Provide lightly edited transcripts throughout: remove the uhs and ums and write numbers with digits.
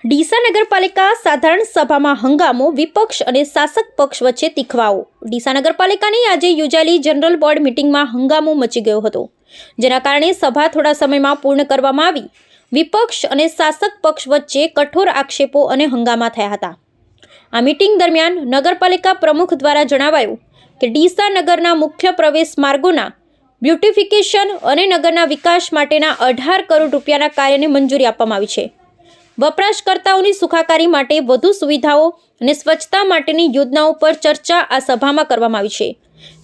ડીસા નગરપાલિકા સાધારણ સભામાં હંગામો, વિપક્ષ અને શાસક પક્ષ વચ્ચે તીખવાઓ. ડીસા નગરપાલિકાની આજે યોજાયેલી જનરલ બોર્ડ મીટિંગમાં હંગામો મચી ગયો હતો, જેના કારણે સભા થોડા સમયમાં પૂર્ણ કરવામાં આવી. વિપક્ષ અને શાસક પક્ષ વચ્ચે કઠોર આક્ષેપો અને હંગામા થયા હતા. આ મીટિંગ દરમિયાન નગરપાલિકા પ્રમુખ દ્વારા જણાવાયું કે ડીસા નગરના મુખ્ય પ્રવેશ માર્ગોના બ્યુટિફિકેશન અને નગરના વિકાસ માટેના 18 કરોડ રૂપિયાના કાર્યને મંજૂરી આપવામાં આવી છે. વપરાશકર્તાઓની સુખાકારી માટે વધુ સુવિધાઓ અને સ્વચ્છતા માટેની યોજનાઓ પર ચર્ચા આ સભામાં કરવામાં આવી છે.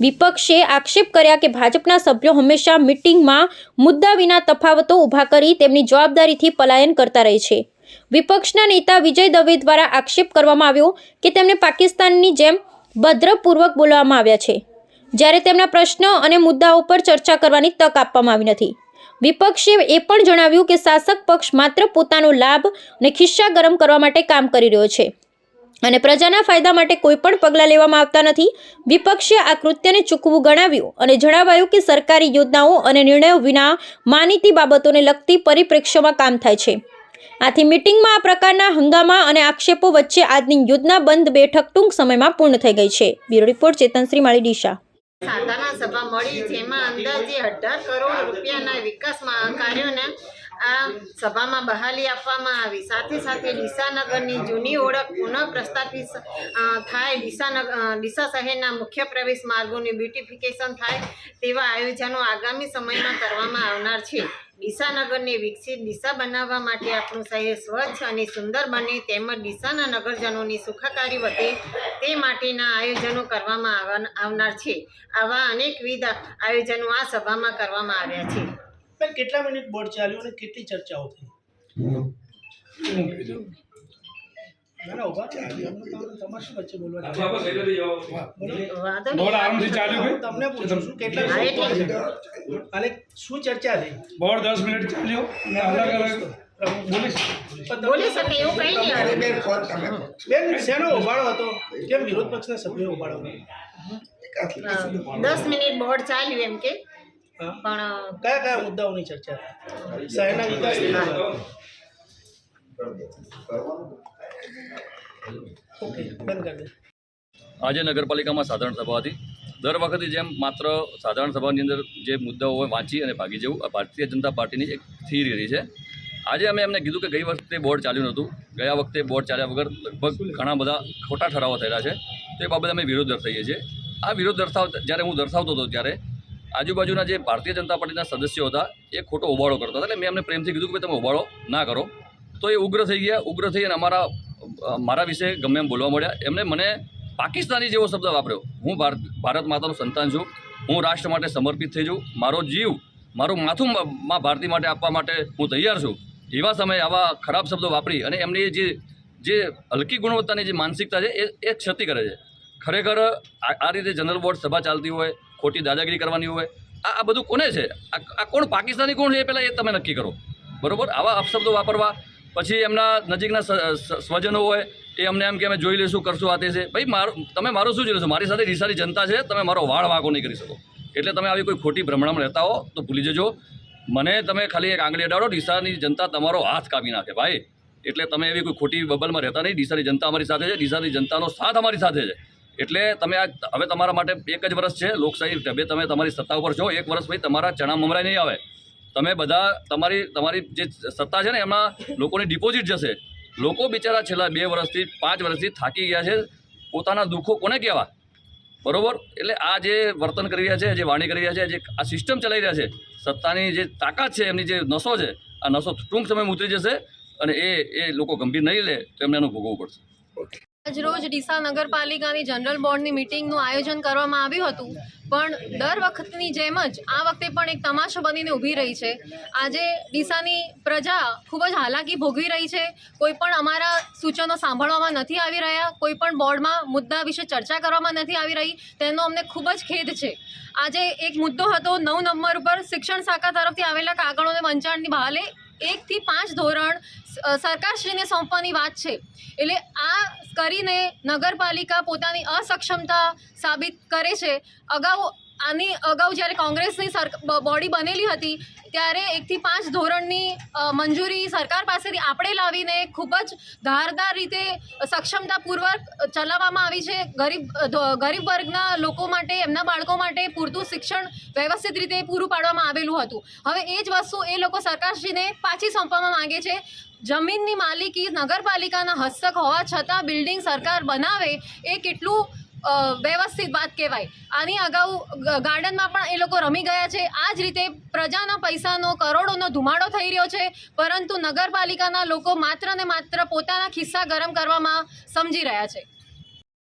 વિપક્ષે આક્ષેપ કર્યા કે ભાજપના સભ્યો હંમેશા મીટિંગમાં મુદ્દા વિના તફાવતો ઊભા કરી તેમની જવાબદારીથી પલાયન કરતા રહે છે. વિપક્ષના નેતા વિજય દવે દ્વારા આક્ષેપ કરવામાં આવ્યો કે તેમને પાકિસ્તાનની જેમ ભદ્રપૂર્વક બોલવામાં આવ્યા છે, જ્યારે તેમના પ્રશ્નો અને મુદ્દાઓ પર ચર્ચા કરવાની તક આપવામાં આવી નથી. વિપક્ષે એ પણ જણાવ્યું કે શાસક પક્ષ માત્ર પોતાનો લાભ અને ખિસ્સા ગરમ કરવા માટે કામ કરી રહ્યો છે અને પ્રજાના ફાયદા માટે કોઈ પણ પગલાં લેવામાં આવતા નથી. વિપક્ષે આ કૃત્યને ચૂકવું ગણાવ્યું અને જણાવાયું કે સરકારી યોજનાઓ અને નિર્ણયો વિના માનીતી બાબતોને લગતી પરિપ્રેક્ષ્યમાં કામ થાય છે. આથી મીટિંગમાં આ પ્રકારના હંગામા અને આક્ષેપો વચ્ચે આજની યોજના બંધ બેઠક ટૂંક સમયમાં પૂર્ણ થઈ ગઈ છે. બ્યુરો રિપોર્ટ ચેતનશ્રી માળી, ડીસા. સાધારણ સભા મળી, જેમાં અંદાજે 18 કરોડ રૂપિયાના વિકાસમાં કાર્યોને આ સભામાં બહાલી આપવામાં આવી. સાથે સાથે ડીસા નગરની જૂની ઓળખ પુનઃ પ્રસ્થાપિત થાય, ડીસા શહેરના મુખ્ય પ્રવેશ માર્ગોની બ્યુટિફિકેશન થાય તેવા આયોજનો આગામી સમયમાં કરવામાં આવનાર છે. ડીસા નગરને વિકસિત ડીસા બનાવવા માટે આપણું શહેર સ્વચ્છ અને સુંદર બને તેમજ ડીસાના નગરજનોની સુખાકારી વધે તે માટેના આયોજનો કરવામાં આવનાર છે. આવા અનેકવિધ આયોજનો આ સભામાં કરવામાં આવ્યા છે. કેટલા મિનિટ બોર્ડ ચાલ્યું અને કેટલી ચર્ચાઓ થઈ? તમારે શું વચ્ચે બોલવાનું તમને પૂછું છું, કેટલા અને શું ચર્ચા થઈ? બોર્ડ 10 મિનિટ ચાલ્યો અને અલગ બોલી શકે એવું કંઈ નહીં. બેન, શેનો હોબાળો હતો? કેમ વિરોધ પક્ષના સભ્યો હોબાળો? 10 મિનિટ બોર્ડ ચાલ્યું એમ કે, પણ કયા મુદ્દાઓની ચર્ચા થઈ? શહેરના વિકાસ. ઓકે, બંધ કરી દે. આજે નગરપાલિકામાં સાધારણ સભા હતી. દર વખતે જેમ માત્ર સાધારણ સભાની અંદર જે મુદ્દાઓ હોય વાંચી અને ભાગી જવું, આ ભારતીય જનતા પાર્ટીની એક થિયરી રહી છે. આજે અમે એમને કીધું કે ગઈ વખતે બોર્ડ ચાલ્યું નહોતું, ગયા વખતે બોર્ડ ચાલ્યા વગર લગભગ ઘણા બધા ખોટા ઠરાવો થયેલા છે, તો એ બાબતે અમે વિરોધ દર્શાવીએ છીએ. આ વિરોધ જ્યારે હું દર્શાવતો હતો ત્યારે આજુબાજુના જે ભારતીય જનતા પાર્ટીના સદસ્યો હતા એ ખોટો હોબાળો કરતા હતા. એટલે મેં એમને પ્રેમથી કીધું કે ભાઈ તમે હોબાળો ના કરો, તો એ ઉગ્ર થઈ ગયા. ઉગ્ર થઈ અને મારા વિશે ગમે એમ બોલવા મળ્યા. એમને મને પાકિસ્તાની જેવો શબ્દ વાપર્યો. હું ભારત માતાનું સંતાન છું, હું રાષ્ટ્ર માટે સમર્પિત થઈ છું, મારો જીવ, મારું માથું માં ભારતી માટે આપવા માટે હું તૈયાર છું. એવા સમયે આવા ખરાબ શબ્દો વાપરી અને એમની જે હલકી ગુણવત્તાની જે માનસિકતા છે એ ક્ષતિ કરે છે. ખરેખર આ રીતે જનરલ બોર્ડ સભા ચાલતી હોય, ખોટી દાદાગીરી કરવાની હોય, આ બધું કોને છે? આ કોણ પાકિસ્તાની કોણ છે એ પહેલાં એ તમે નક્કી કરો, બરાબર? આવા અપશબ્દો વાપરવા, પછી એમના નજીકના સ્વજનો હોય એ અમને એમ કે અમે જોઈ લઈશું, કરશું, આ તે છે. ભાઈ તમે મારું શું જોઈ લેશો? મારી સાથે ડીસાની જનતા છે, તમે મારો વાળ વાંકો નહીં કરી શકો. એટલે તમે આવી કોઈ ખોટી ભ્રમણામાં રહેતા હો તો ભૂલી જજો. મને તમે ખાલી એક આંગળી અડાડો, ડીસાની જનતા તમારો હાથ કાપી નાખે ભાઈ. એટલે તમે એવી કોઈ ખોટી બબલમાં રહેતા નહીં. ડીસાની જનતા અમારી સાથે છે, ડીસાની જનતાનો સાથ અમારી સાથે છે. એટલે તમે હવે તમારા માટે 1 જ વર્ષ છે લોકશાહી ઢબે, તમે તમારી સત્તા ઉપર છો. 1 વર્ષ પછી તમારા ચણા મમરાય નહીં આવે. તમે બધા તમારી જે સત્તા છે ને એમાં લોકોની ડિપોઝિટ જશે. લોકો બિચારા છેલ્લા 2 વર્ષથી 5 વર્ષથી થાકી ગયા છે. પોતાના દુઃખો કોને કહેવા, બરાબર? એટલે આ જે વર્તન કરી રહ્યા છે, જે વાણી કરી રહ્યા છે, જે આ સિસ્ટમ ચલાવી રહ્યા છે, સત્તાની જે તાકાત છે, એમની જે નસો છે, આ નસો ટૂંક સમયમાં ઉતરી જશે અને એ લોકો ગંભીર નહીં લે તો એમને એનું ભોગવવું પડશે. આજરોજ ડીસા નગરપાલિકાની જનરલ બોર્ડની મિટિંગનું આયોજન કરવામાં આવ્યું હતું, પણ દર વખતની જેમ જ આ વખતે પણ એક તમાશો બનીને ઊભી રહી છે. આજે ડીસાની પ્રજા ખૂબ જ હાલાકી ભોગવી રહી છે. કોઈ પણ અમારા સૂચનો સાંભળવામાં નથી આવી રહ્યા, કોઈ પણ બોર્ડમાં મુદ્દા વિશે ચર્ચા કરવામાં નથી આવી રહી, તેનો અમને ખૂબ જ ખેદ છે. આજે એક મુદ્દો હતો 9 નંબર ઉપર શિક્ષણ શાખા તરફથી આવેલા કાગળોને વંચાણની બહાલે 1 થી 5 ધોરણ સરકારશ્રીને સોંપવાની વાત છે. એટલે આ કરીને નગરપાલિકા પોતાની અસક્ષમતા સાબિત કરે છે. અગાઉ આની અગાઉ જ્યારે કોંગ્રેસની બોડી બનેલી હતી ત્યારે 1 થી 5 ધોરણની મંજૂરી સરકાર પાસેથી આપણે લાવીને ખૂબ જ ધારદાર રીતે સક્ષમતાપૂર્વક ચલાવવામાં આવી છે. ગરીબ વર્ગના લોકો માટે, એમના બાળકો માટે પૂરતું શિક્ષણ વ્યવસ્થિત રીતે પૂરું પાડવામાં આવેલું હતું. હવે એ જ વસ્તુ એ લોકો સરકારશ્રીને પાછી સોંપવામાં માંગે છે. જમીનની માલિકી નગરપાલિકાના હસ્તક હોવા છતાં બિલ્ડિંગ સરકાર બનાવે એ કેટલું વ્યવસ્થિત વાત કહેવાય. આની અગાઉ ગાર્ડનમાં પણ એ લોકો રમી ગયા છે. આ જ રીતે પ્રજાના પૈસાનો કરોડોનો ધુમાડો થઈ રહ્યો છે, પરંતુ નગરપાલિકાના લોકો માત્ર ને માત્ર પોતાના ખિસ્સા ગરમ કરવામાં સમજી રહ્યા છે.